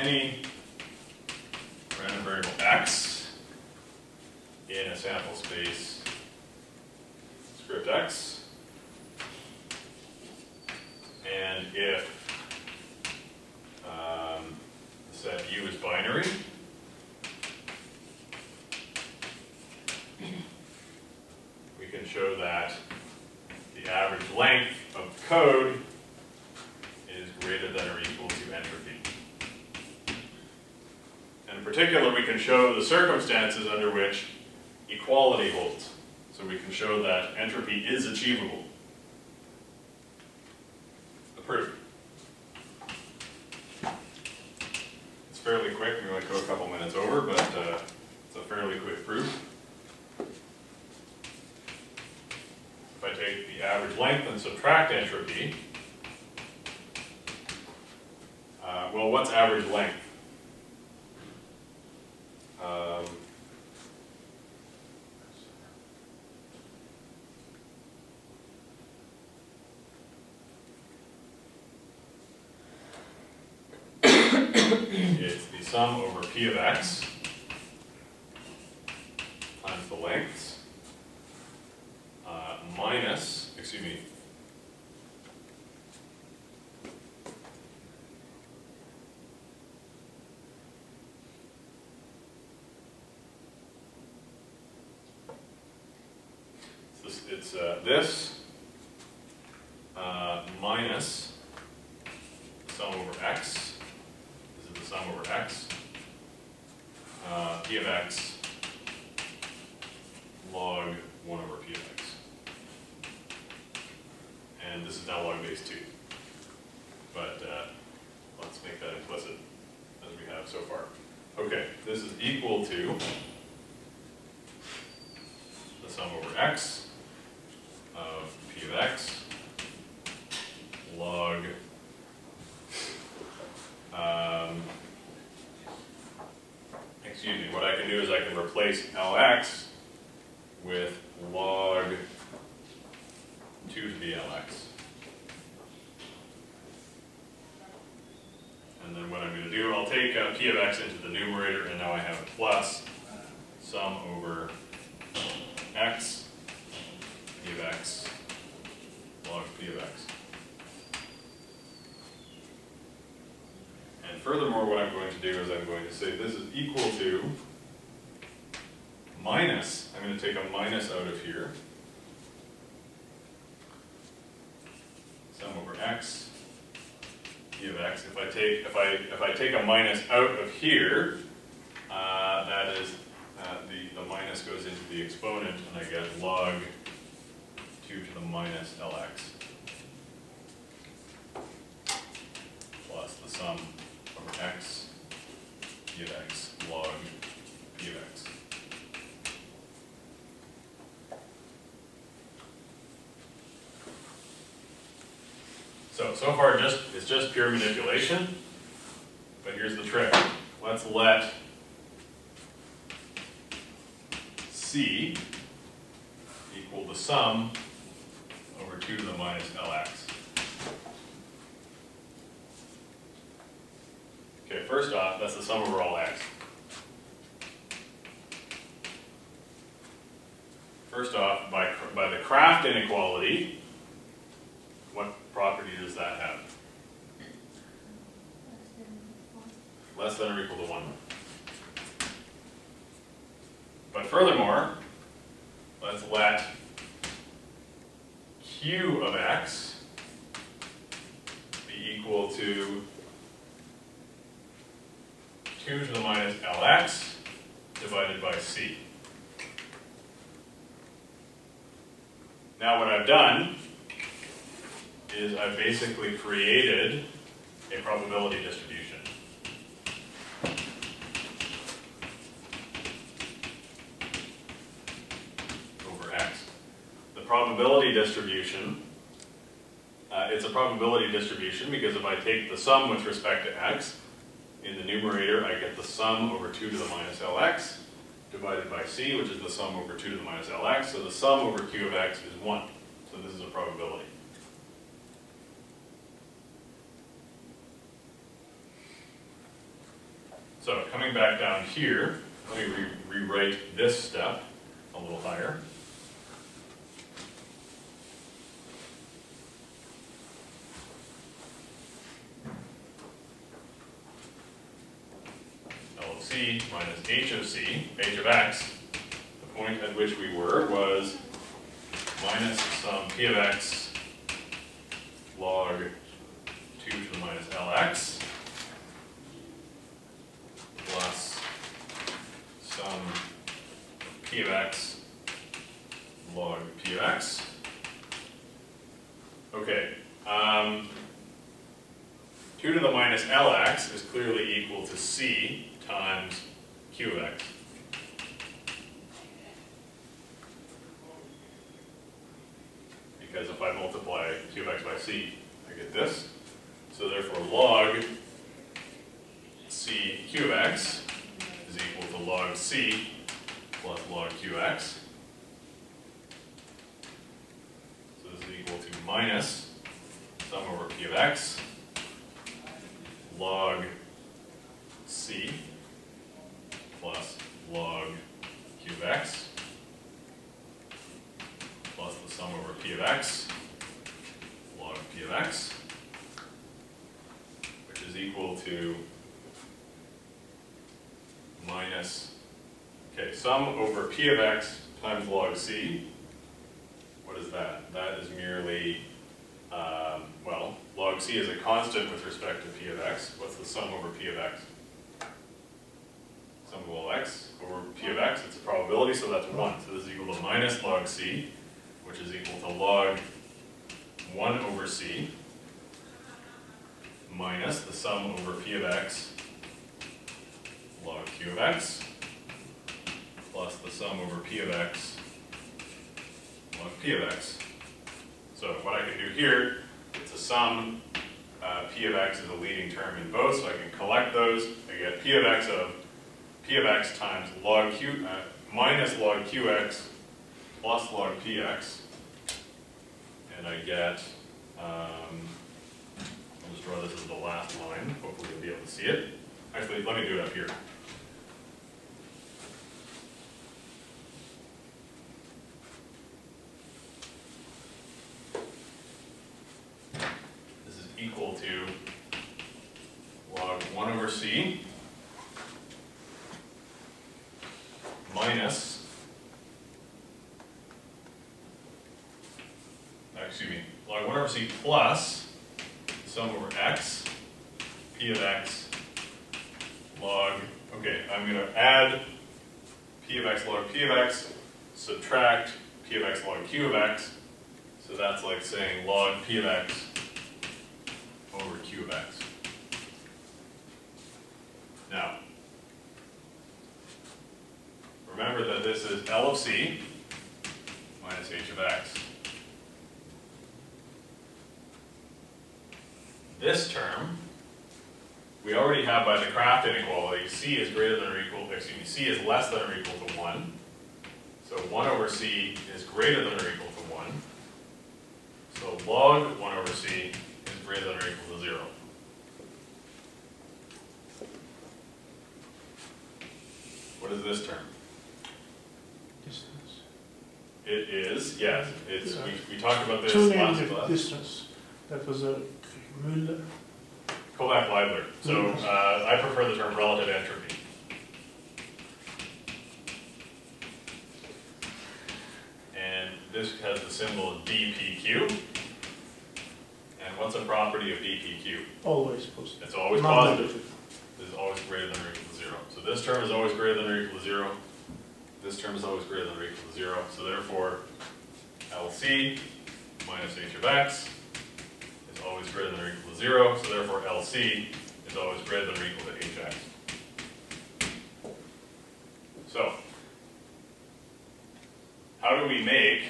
any random variable x in a sample space script x, and if the set U is binary, we can show that the average length of code is greater than or equal to entropy. And in particular, we can show the circumstances under which equality holds. So we can show that entropy is achievable. Approved. It's fairly quick. We might go a couple minutes over, but it's a fairly quick proof. If I take the average length and subtract entropy, well, what's average length? It's the sum over p of x times the lengths minus, excuse me, it's this minus sum over x. This is the sum over x. P of x log 1 over p of x. And this is now log base 2. But let's make that implicit as we have so far. Okay, this is equal to the sum over x of p of x log excuse me, what I can do is I can replace Lx with log 2 to the Lx. And then what I'm going to do, I'll take p of x into the numerator, and now I have plus sum over x, p of x, log p of x. And furthermore, what I'm going to do is I'm going to say this is equal to minus, I'm going to take a minus out of here, sum over x, p of x. If I take a minus out of here, that is the minus goes into the exponent, and I get log 2 to the minus Lx plus the sum over x, p of x, log p of x. So far it's just pure manipulation, but here's the trick. Let's let C equal the sum over 2 to the minus Lx. Okay, first off, that's the sum over all x. First off, by the Kraft inequality, what property does that have? Less than or equal to 1. But furthermore, let's let Q of x be equal to 2 to the minus Lx divided by C. Now what I've done is I've basically created a probability distribution. Over x. The probability distribution, it's a probability distribution because if I take the sum with respect to x, in the numerator I get the sum over 2 to the minus Lx divided by C, which is the sum over 2 to the minus Lx. So the sum over Q of x is 1. So this is a probability. So coming back down here, let me rewrite this step a little higher. L of C minus H of C, H of X. The point at which we were was minus some P of X log 2 to the minus Lx plus some P of X log P of X. Okay, 2 to the minus Lx is clearly equal to C times Q of X. Because if I multiply Q of X by C, I get this. So therefore log C Q of X is equal to log C plus log QX. So this is equal to minus sum over P of X log C plus log Q of X plus the sum over P of X log P of X, which is equal to minus, okay, sum over P of X times log C. What is that? That is merely, well, log C is a constant with respect to P of X. What's the sum over P of X? Sum of all X over P of X, it's a probability, so that's 1. So this is equal to minus log C, which is equal to log 1 over C minus the sum over P of X log Q of X plus the sum over P of X log P of X. So what I can do here, it's a sum. P of X is a leading term in both, so I can collect those. I get P of X times log Q minus log QX plus log PX, and I get, I'll just draw this as the last line, hopefully you'll be able to see it. Actually, let me do it up here. This is equal to log 1 over C minus, log 1 over C plus sum over X, P of X log, okay, I'm going to add P of X log P of X, subtract P of X log Q of X, so that's like saying log P of X over Q of X. Now, remember that this is L of C minus H of X. This term, we already have by the Kraft inequality, C is greater than or equal, C is less than or equal to 1. So 1 over C is greater than or equal to 1. So log 1 over C is greater than or equal to 0. What is this term? Distance. It is, yes. It's, we talked about this Two last names of class. distance. That was a Müller. Kovac-Leibler. So I prefer the term relative entropy. And this has the symbol dpq. And what's a property of dpq? Always positive. It's always positive. This is always greater than or equal to 0. So this term is always greater than or equal to 0. This term is always greater than or equal to 0. So therefore, LC minus H of X is always greater than or equal to 0. So therefore, LC is always greater than or equal to HX. So, how do we make